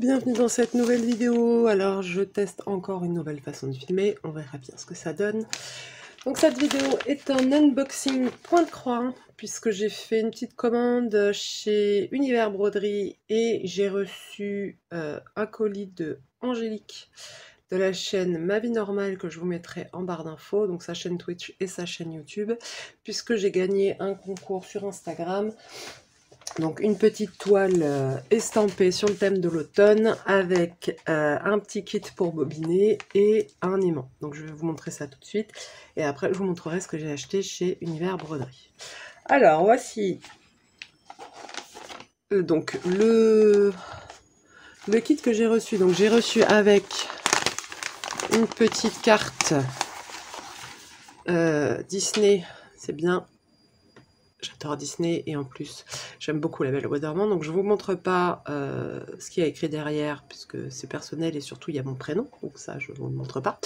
bienvenue dans cette nouvelle vidéo. Alors je teste encore une nouvelle façon de filmer, on verra bien ce que ça donne. Donc cette vidéo est un unboxing point de croix, puisque j'ai fait une petite commande chez Univers Broderie et j'ai reçu un colis de Angélique de la chaîne Ma Vie Normale que je vous mettrai en barre d'infos, donc sa chaîne Twitch et sa chaîne YouTube, puisque j'ai gagné un concours sur Instagram. Donc une petite toile estampée sur le thème de l'automne avec un petit kit pour bobiner et un aimant. Donc je vais vous montrer ça tout de suite et après je vous montrerai ce que j'ai acheté chez Univers Broderie. Alors voici donc le kit que j'ai reçu. Donc j'ai reçu avec une petite carte Disney, c'est bien. J'adore Disney et en plus j'aime beaucoup la Belle au bois dormant, donc je vous montre pas ce qu'il y a écrit derrière puisque c'est personnel et surtout il y a mon prénom, donc ça je vous le montre pas.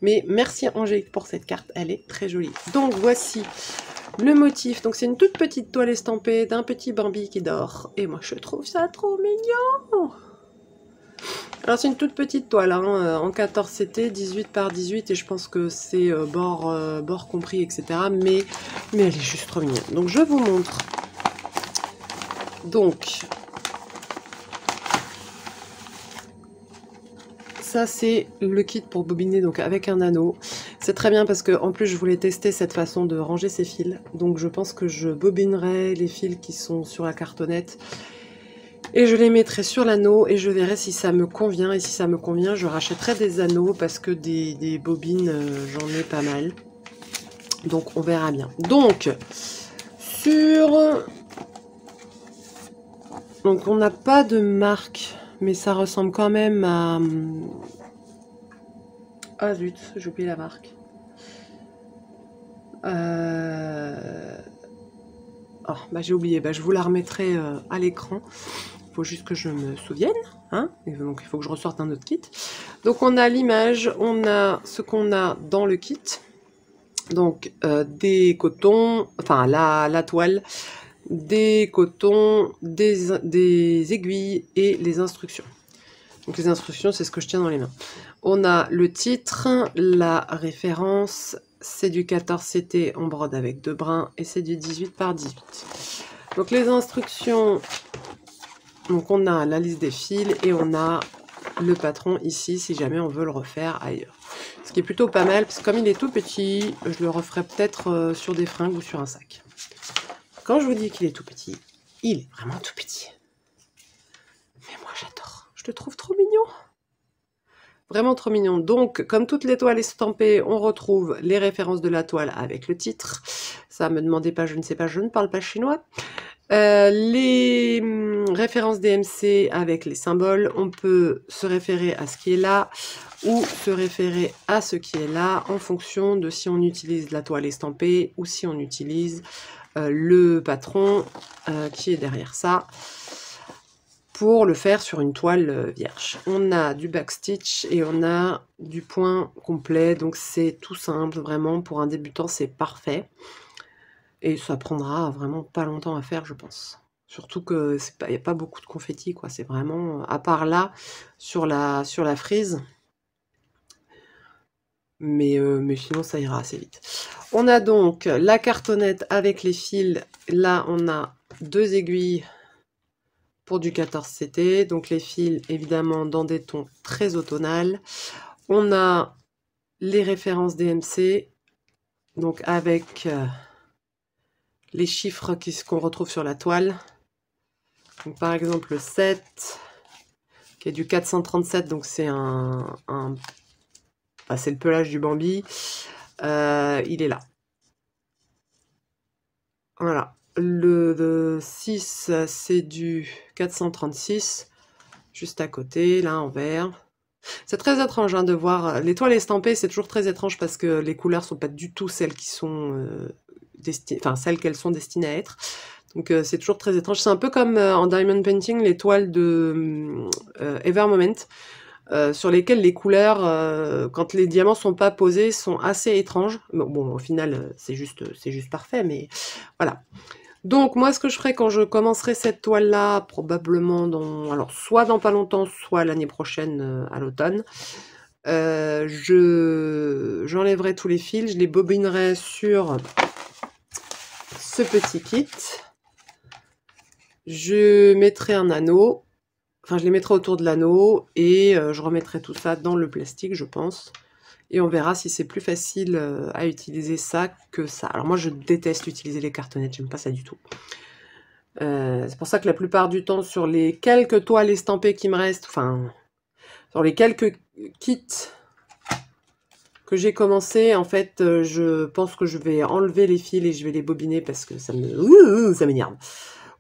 Mais merci Angélique pour cette carte, elle est très jolie. Donc voici le motif, donc c'est une toute petite toile estampée d'un petit Bambi qui dort et moi je trouve ça trop mignon. Alors c'est une toute petite toile, hein, en 14 CT, 18 par 18 et je pense que c'est bord compris, etc. Mais elle est juste trop mignonne. Donc je vous montre. Donc ça c'est le kit pour bobiner donc avec un anneau. C'est très bien parce que en plus je voulais tester cette façon de ranger ses fils. Donc je pense que je bobinerai les fils qui sont sur la cartonnette. Et je les mettrai sur l'anneau et je verrai si ça me convient. Et si ça me convient, je rachèterai des anneaux parce que des bobines, j'en ai pas mal. Donc on verra bien. Donc, donc on n'a pas de marque, mais ça ressemble quand même à... Ah zut, j'ai oublié la marque. Oh, bah j'ai oublié, bah, je vous la remettrai à l'écran. Il faut juste que je me souvienne, hein, et donc il faut que je ressorte un autre kit. Donc on a l'image, on a ce qu'on a dans le kit, donc des cotons, enfin la toile, des cotons, des aiguilles et les instructions. Donc les instructions, c'est ce que je tiens dans les mains. On a le titre, la référence, c'est du 14 CT, on brode avec 2 brins et c'est du 18 par 18. Donc les instructions, donc on a la liste des fils et on a le patron ici si jamais on veut le refaire ailleurs. Ce qui est plutôt pas mal parce que comme il est tout petit, je le referai peut-être sur des fringues ou sur un sac. Quand je vous dis qu'il est tout petit, il est vraiment tout petit. Mais moi j'adore, je le trouve trop mignon. Vraiment trop mignon. Donc, comme toutes les toiles estampées, on retrouve les références de la toile avec le titre. Ça me demandait pas, je ne sais pas, je ne parle pas chinois. Les références DMC avec les symboles. On peut se référer à ce qui est là ou se référer à ce qui est là en fonction de si on utilise la toile estampée ou si on utilise le patron qui est derrière ça, pour le faire sur une toile vierge. On a du backstitch et on a du point complet, donc c'est tout simple, vraiment, pour un débutant, c'est parfait. Et ça prendra vraiment pas longtemps à faire, je pense. Surtout que il n'y a pas beaucoup de confetti, quoi. C'est vraiment, à part là, sur la frise. Mais sinon, ça ira assez vite. On a donc la cartonnette avec les fils. Là, on a 2 aiguilles pour du 14 CT, donc les fils évidemment dans des tons très automnales. On a les références DMC, donc avec les chiffres qu'on retrouve sur la toile. Donc par exemple le 7, qui est du 437, donc c'est c'est le pelage du Bambi. Il est là. Voilà. Le 6, c'est du 436, juste à côté, là en vert. C'est très étrange hein, de voir les toiles estampées, c'est toujours très étrange parce que les couleurs sont pas du tout celles qui sont celles qu'elles sont destinées à être. Donc c'est toujours très étrange. C'est un peu comme en diamond painting, les toiles de Ever Moment, sur lesquelles les couleurs, quand les diamants sont pas posés, sont assez étranges. Bon au final, c'est juste parfait, mais voilà. Donc, moi, ce que je ferai quand je commencerai cette toile-là, probablement dans... Alors, soit dans pas longtemps, soit l'année prochaine, à l'automne, j'enlèverai tous les fils, je les bobinerai sur ce petit kit. Je mettrai un anneau, enfin, je les mettrai autour de l'anneau, et je remettrai tout ça dans le plastique, je pense. Et on verra si c'est plus facile à utiliser ça que ça. Alors moi, je déteste utiliser les cartonnettes, j'aime pas ça du tout. C'est pour ça que la plupart du temps, sur les quelques toiles estampées qui me restent, enfin, sur les quelques kits que j'ai commencé, en fait, je pense que je vais enlever les fils et je vais les bobiner parce que ça m'énerve.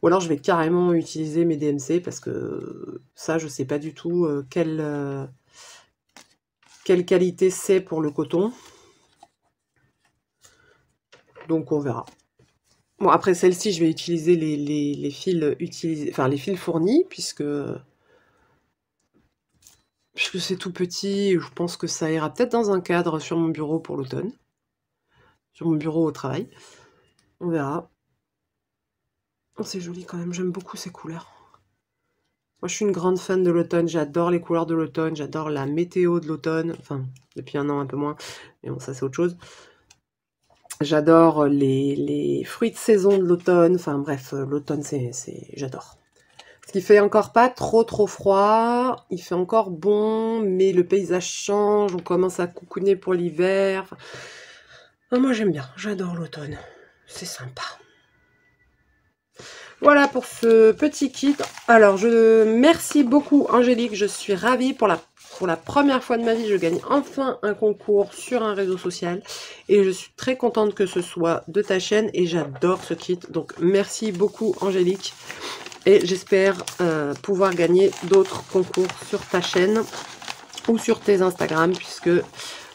Ou alors je vais carrément utiliser mes DMC parce que ça, je sais pas du tout quelle qualité c'est pour le coton. Donc on verra. Bon, après celle-ci, je vais utiliser les fils utilisés, enfin les fils fournis, puisque c'est tout petit, je pense que ça ira peut-être dans un cadre sur mon bureau pour l'automne. Sur mon bureau au travail. On verra. Oh, c'est joli quand même, j'aime beaucoup ces couleurs. Moi, je suis une grande fan de l'automne, j'adore les couleurs de l'automne, j'adore la météo de l'automne. Enfin, depuis un an, un peu moins, mais bon, ça c'est autre chose. J'adore les fruits de saison de l'automne. Enfin bref, l'automne, j'adore. Parce qu'il fait encore pas trop froid, il fait encore bon, mais le paysage change, on commence à coucouner pour l'hiver. Enfin, moi j'aime bien, j'adore l'automne, c'est sympa. Voilà pour ce petit kit. Alors, merci beaucoup Angélique, je suis ravie pour la première fois de ma vie, je gagne enfin un concours sur un réseau social et je suis très contente que ce soit de ta chaîne et j'adore ce kit. Donc, merci beaucoup Angélique et j'espère pouvoir gagner d'autres concours sur ta chaîne ou sur tes Instagram puisque...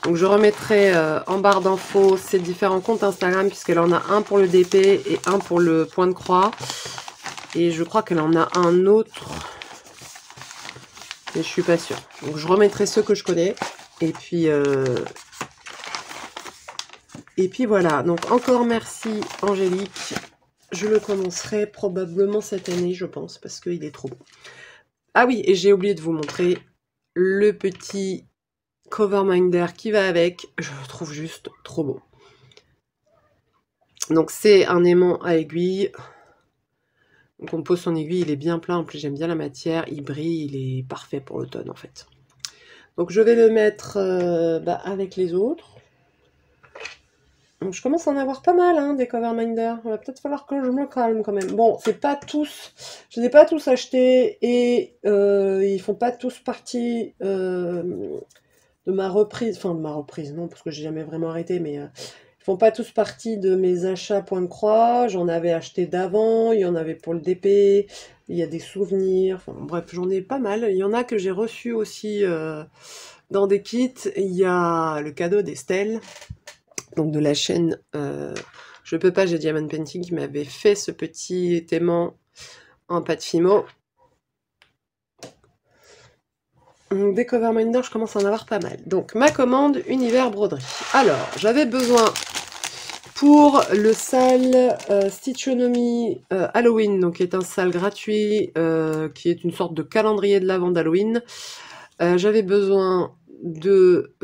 Donc je remettrai en barre d'infos ces différents comptes Instagram puisqu'elle en a un pour le DP et un pour le point de croix. Et je crois qu'elle en a un autre. Mais je suis pas sûre. Donc je remettrai ceux que je connais. Et puis voilà. Donc encore merci Angélique. Je le commencerai probablement cette année, je pense, parce qu'il est trop beau. Ah oui, et j'ai oublié de vous montrer le petit cover minder qui va avec. Je le trouve juste trop beau. Donc c'est un aimant à aiguille. Donc on pose son aiguille, il est bien plein. En plus j'aime bien la matière, il brille, il est parfait pour l'automne en fait. Donc je vais le mettre avec les autres. Donc je commence à en avoir pas mal hein, des cover minder. Il va peut-être falloir que je me calme quand même. Bon, c'est pas tous, je ne les ai pas tous achetés et ils font pas tous partie de ma reprise. Enfin de ma reprise, non, parce que j'ai jamais vraiment arrêté, mais ils font pas tous partie de mes achats point de croix. J'en avais acheté d'avant, il y en avait pour le DP, il y a des souvenirs. Enfin bref, j'en ai pas mal. Il y en a que j'ai reçus aussi dans des kits. Il y a le cadeau d'Estelle. Donc de la chaîne Je peux pas, j'ai Diamond Painting qui m'avait fait ce petit aimant en pâte Fimo. Donc des cover minder, je commence à en avoir pas mal. Donc ma commande Univers Broderie. Alors, j'avais besoin pour le sale Stitchonomy Halloween, donc qui est un sale gratuit, qui est une sorte de calendrier de l'Avent d'Halloween. J'avais besoin de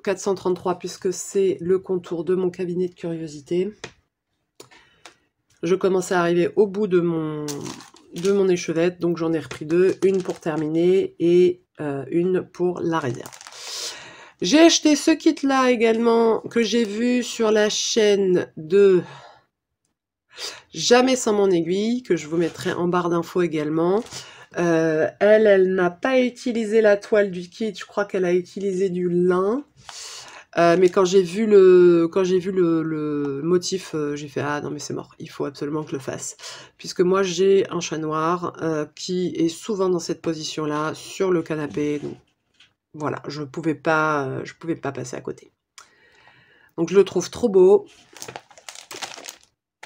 433 puisque c'est le contour de mon cabinet de curiosité. Je commençais à arriver au bout de mon échevette, donc j'en ai repris deux, une pour terminer et une pour la réserve. J'ai acheté ce kit là également que j'ai vu sur la chaîne de Jamais sans mon aiguille, que je vous mettrai en barre d'infos également. Elle n'a pas utilisé la toile du kit, je crois qu'elle a utilisé du lin. Mais quand j'ai vu le motif, j'ai fait ah non mais c'est mort, il faut absolument que je le fasse. Puisque moi j'ai un chat noir qui est souvent dans cette position-là sur le canapé. Donc voilà, je pouvais pas passer à côté. Donc je le trouve trop beau.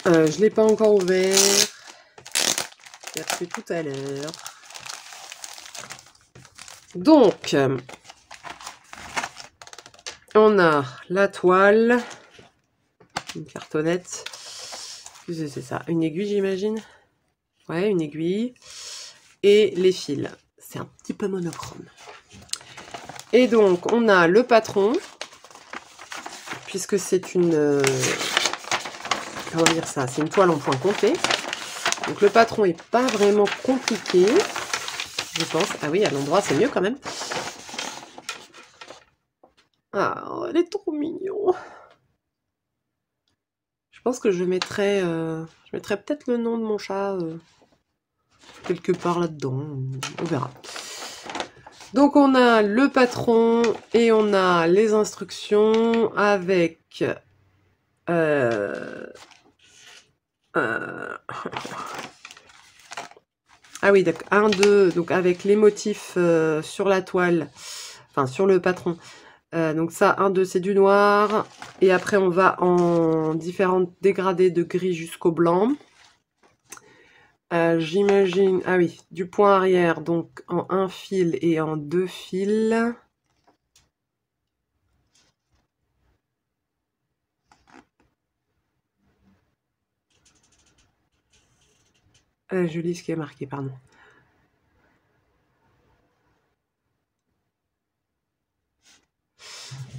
Je l'ai pas encore ouvert. J'ai appris tout à l'heure. Donc, on a la toile, une cartonnette, C'est ça, une aiguille j'imagine. Ouais, une aiguille. Et les fils. C'est un petit peu monochrome. Et donc, on a le patron, puisque c'est une... comment dire ça? C'est une toile en point compté. Donc, le patron est pas vraiment compliqué, je pense. Ah oui, à l'endroit, c'est mieux quand même. Ah, elle est trop mignon. Je pense que je mettrais peut-être le nom de mon chat quelque part là-dedans. On verra. Donc on a le patron et on a les instructions avec ah oui, d'accord, 1, 2, donc avec les motifs sur la toile, enfin sur le patron. Donc ça, 1, 2, c'est du noir. Et après, on va en différentes dégradés de gris jusqu'au blanc. J'imagine, ah oui, du point arrière, donc en 1 fil et en 2 fils. Je lis ce qui est marqué, pardon.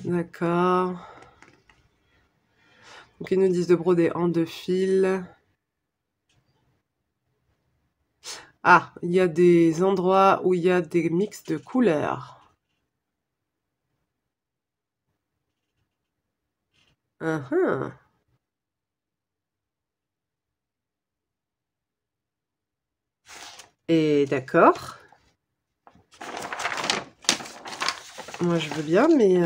D'accord. Donc ils nous disent de broder en 2 fils. Ah, il y a des endroits où il y a des mix de couleurs. Et d'accord. Moi je veux bien, mais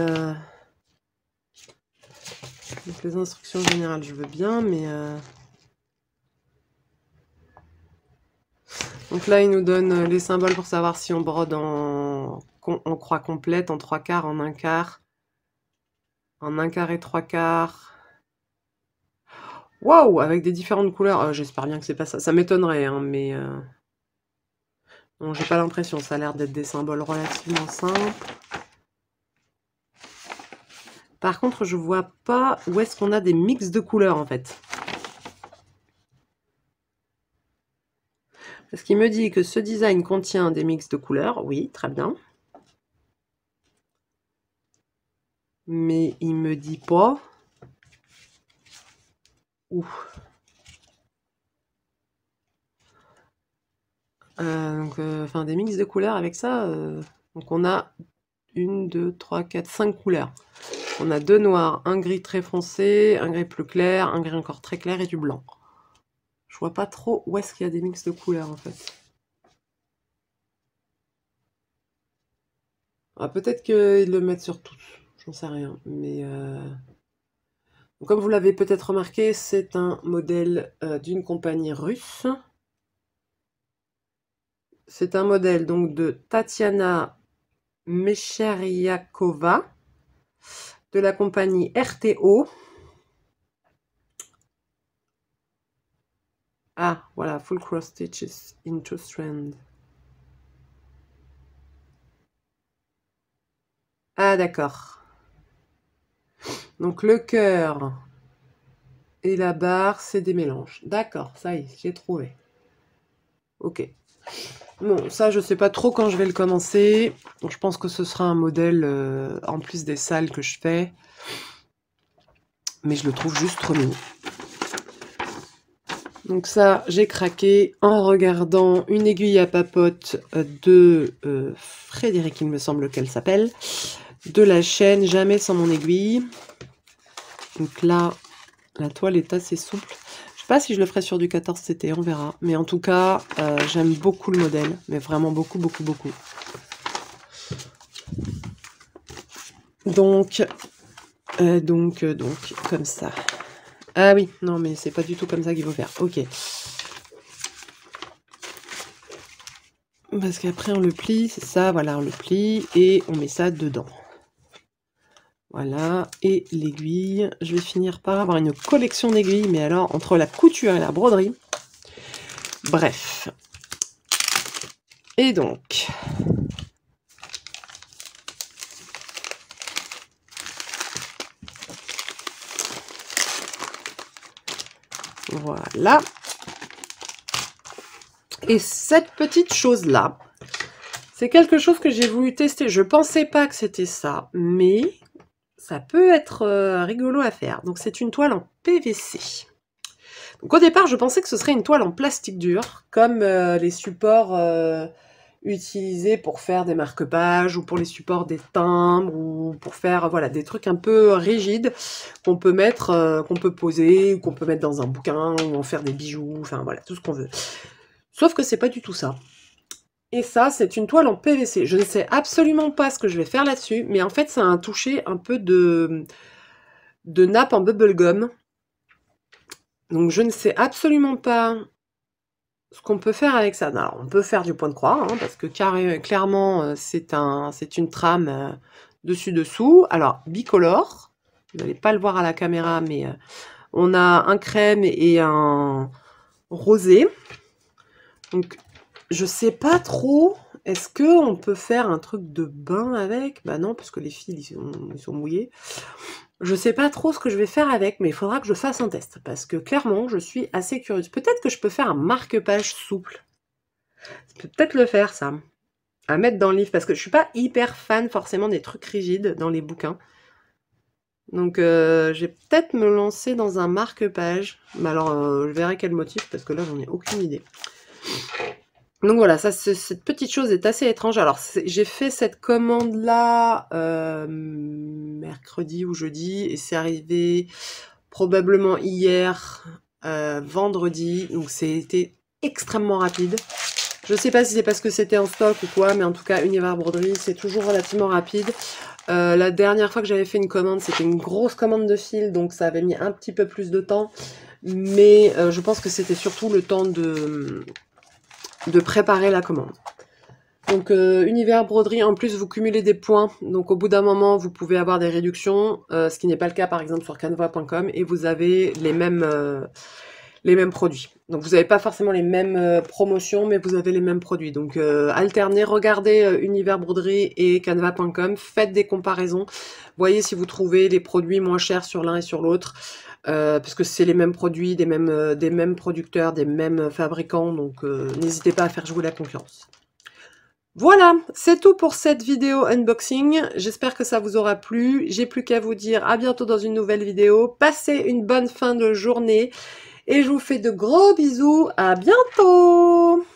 donc les instructions générales, je veux bien, mais donc là, il nous donne les symboles pour savoir si on brode en croix complète, en 3/4, en 1/4, en 1/4 et 3/4. Waouh, avec des différentes couleurs. J'espère bien que c'est pas ça. Ça m'étonnerait, hein, mais non, j'ai pas l'impression. Ça a l'air d'être des symboles relativement simples. Par contre, je vois pas où est-ce qu'on a des mix de couleurs, en fait. Parce qu'il me dit que ce design contient des mix de couleurs. Oui, très bien. Mais il me dit pas où. Enfin, des mix de couleurs avec ça. Donc on a 1, 2, 3, 4, 5 couleurs. On a 2 noirs, un gris très foncé, un gris plus clair, un gris encore très clair et du blanc. Je vois pas trop où est-ce qu'il y a des mix de couleurs en fait. Ah, peut-être qu'ils le mettent sur tous, j'en sais rien. Mais comme vous l'avez peut-être remarqué, c'est un modèle d'une compagnie russe. C'est un modèle donc de Tatiana Mecheriakova de la compagnie RTO. Ah, voilà, full cross stitches into strand. Ah, d'accord. Donc le cœur et la barre, c'est des mélanges. D'accord, ça y est, j'ai trouvé. Ok. Bon, ça, je sais pas trop quand je vais le commencer. Je pense que ce sera un modèle en plus des salles que je fais. Mais je le trouve juste trop mignon. Donc ça, j'ai craqué en regardant une aiguille à papote de Frédéric, il me semble qu'elle s'appelle, de la chaîne Jamais sans mon aiguille. Donc là, la toile est assez souple. Je sais pas si je le ferai sur du 14 CT, on verra. Mais en tout cas, j'aime beaucoup le modèle, mais vraiment beaucoup, beaucoup, beaucoup. Donc, comme ça. Ah oui, non, mais c'est pas du tout comme ça qu'il faut faire. Ok. Parce qu'après, on le plie, c'est ça, voilà, on le plie et on met ça dedans. Voilà, et l'aiguille. Je vais finir par avoir une collection d'aiguilles, mais alors, entre la couture et la broderie. Bref. Et donc... Voilà. Et cette petite chose-là, c'est quelque chose que j'ai voulu tester. Je pensais pas que c'était ça, mais ça peut être rigolo à faire. Donc c'est une toile en PVC. Donc au départ, je pensais que ce serait une toile en plastique dur, comme les supports utilisés pour faire des marque-pages, ou pour les supports des timbres, ou pour faire voilà des trucs un peu rigides qu'on peut mettre, qu'on peut poser, ou qu'on peut mettre dans un bouquin, ou en faire des bijoux, enfin voilà, tout ce qu'on veut. Sauf que c'est pas du tout ça. Et ça, c'est une toile en PVC. Je ne sais absolument pas ce que je vais faire là-dessus, mais en fait, ça a un toucher un peu de nappe en bubblegum. Donc, je ne sais absolument pas ce qu'on peut faire avec ça. Alors, on peut faire du point de croix, hein, parce que clairement, c'est une trame dessus-dessous. Alors, bicolore. Vous n'allez pas le voir à la caméra, mais on a un crème et un rosé. Donc, je sais pas trop, est-ce qu'on peut faire un truc de bain avec? Bah non, parce que les fils, ils sont mouillés. Je sais pas trop ce que je vais faire avec, mais il faudra que je fasse un test, parce que clairement, je suis assez curieuse. Peut-être que je peux faire un marque-page souple. Je peux peut-être le faire, ça. À mettre dans le livre, parce que je suis pas hyper fan forcément des trucs rigides dans les bouquins. Donc, je vais peut-être me lancer dans un marque-page. Mais alors, je verrai quel motif, parce que là, j'en ai aucune idée. Donc voilà, ça, cette petite chose est assez étrange. Alors, j'ai fait cette commande-là mercredi ou jeudi, et c'est arrivé probablement hier, vendredi. Donc, c'était extrêmement rapide. Je sais pas si c'est parce que c'était en stock ou quoi, mais en tout cas, Univers Broderie, c'est toujours relativement rapide. La dernière fois que j'avais fait une commande, c'était une grosse commande de fil, donc ça avait mis un petit peu plus de temps. Mais je pense que c'était surtout le temps de préparer la commande. Donc Univers Broderie, en plus vous cumulez des points, donc au bout d'un moment vous pouvez avoir des réductions, ce qui n'est pas le cas par exemple sur canva.com, et vous avez les mêmes produits. Donc vous n'avez pas forcément les mêmes promotions, mais vous avez les mêmes produits. Donc alternez, regardez Univers Broderie et canva.com, faites des comparaisons, voyez si vous trouvez les produits moins chers sur l'un et sur l'autre. Parce que c'est les mêmes produits, des mêmes producteurs, des mêmes fabricants, donc n'hésitez pas à faire jouer la concurrence. Voilà, c'est tout pour cette vidéo unboxing. J'espère que ça vous aura plu. J'ai plus qu'à vous dire à bientôt dans une nouvelle vidéo. Passez une bonne fin de journée et je vous fais de gros bisous. À bientôt!